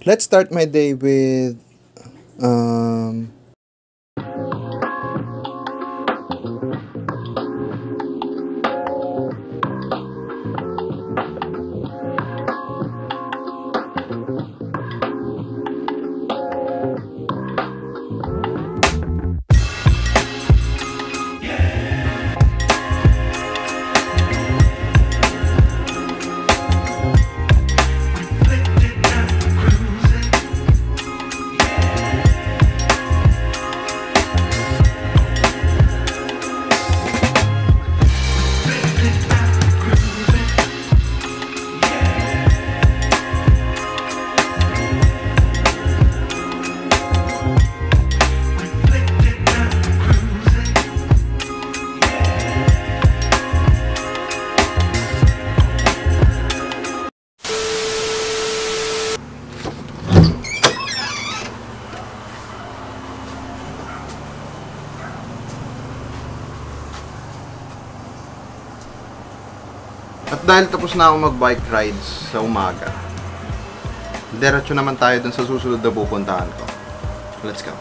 Let's start my day with at dahil tapos na ako mag-bike rides sa umaga, diretso naman tayo dun sa susunod na pupuntahan ko. Let's go!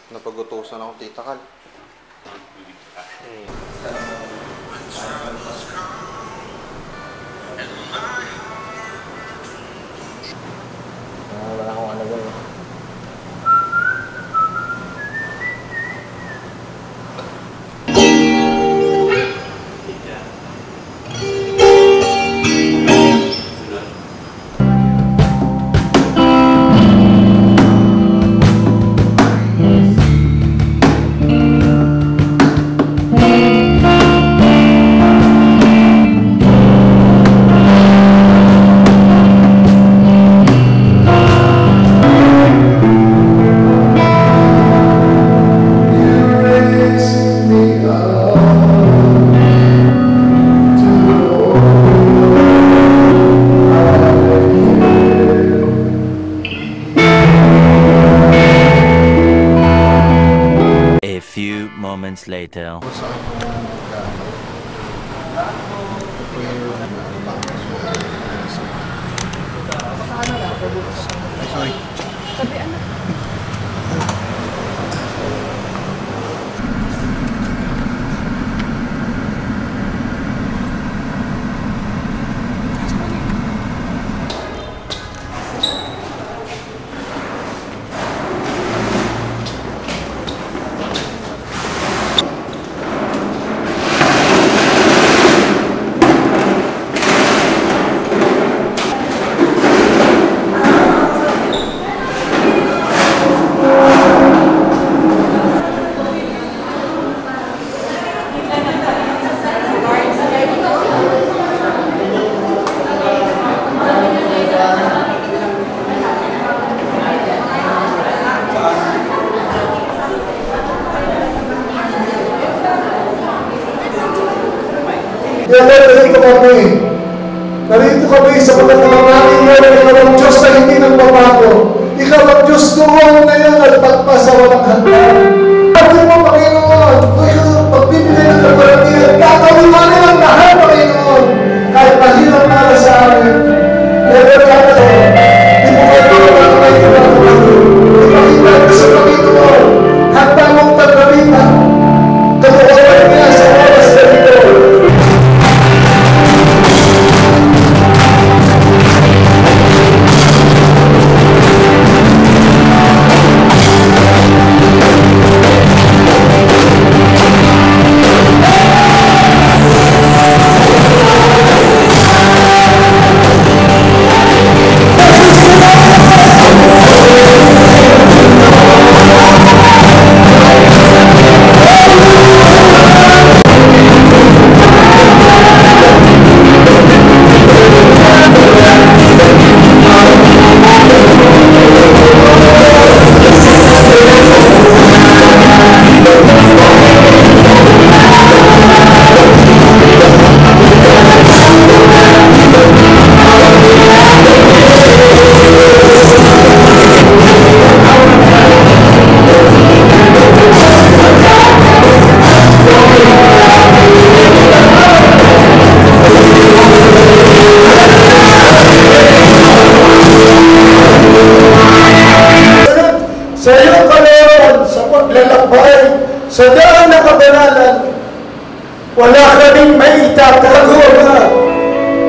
Napagutusan ako, Tita Kal. Wala akong ano doon. Moments later. Sorry. Narito kami. Narito kami sa mga panalangin mo na ikaw ang Diyos na hindi nagbabago. Ikaw ang Diyos noon, ngayon at pagpas sa walang hanggan. Pagod mo, Panginoon, ikaw ang pagbibigay ng kabaramihan. Gagawin mo ang lahat, Panginoon. Kahit mahirap para sa amin. Never kaya ito. Di mo kayo ang may kinakabago. Ipakita ko sa Panginoon. Handa mong tagalitan. Kamuhawan niya sa oras na ito. Sa daan ng kabanalan, wala kaming may itatago, Ama.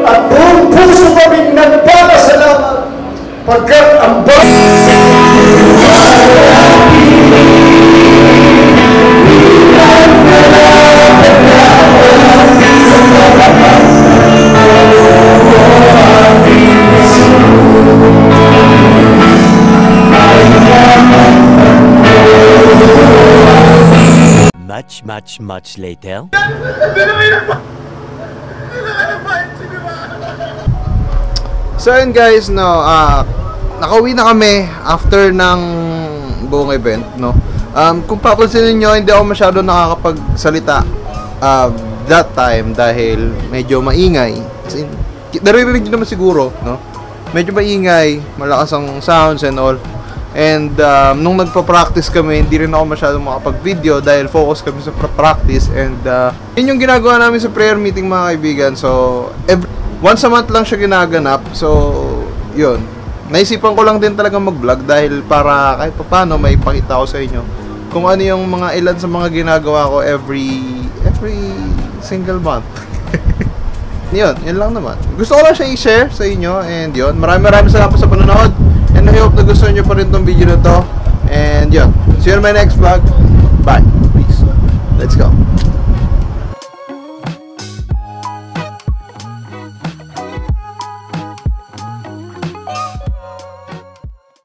At buong puso kaming nagpapasalamat pagkat ang Much later. So yun guys, no, nakauwi na kami after ng buong event, no. Kung papansin niyo, hindi ako masyado nakakapagsalita that time dahil medyo maingay. As in, naririnig niyo naman siguro, no. Medyo maingay, malakas ang sounds and all. And nung nagpa-practice kami, hindi rin ako masyadong makapag-video dahil focus kami sa practice. And yun yung ginagawa namin sa prayer meeting, mga kaibigan. So, once a month lang siya ginaganap. So, yun. Naisipan ko lang din talaga mag-vlog dahil para kahit paano may pakita ko sa inyo kung ano yung mga ilan sa mga ginagawa ko every single month. Yun lang naman. Gusto ko lang siya i-share sa inyo. And yun, maraming salamat sa panonood. And I hope na gusto nyo pa rin tong video na to. And yun, see you in my next vlog. Bye. Peace. Let's go.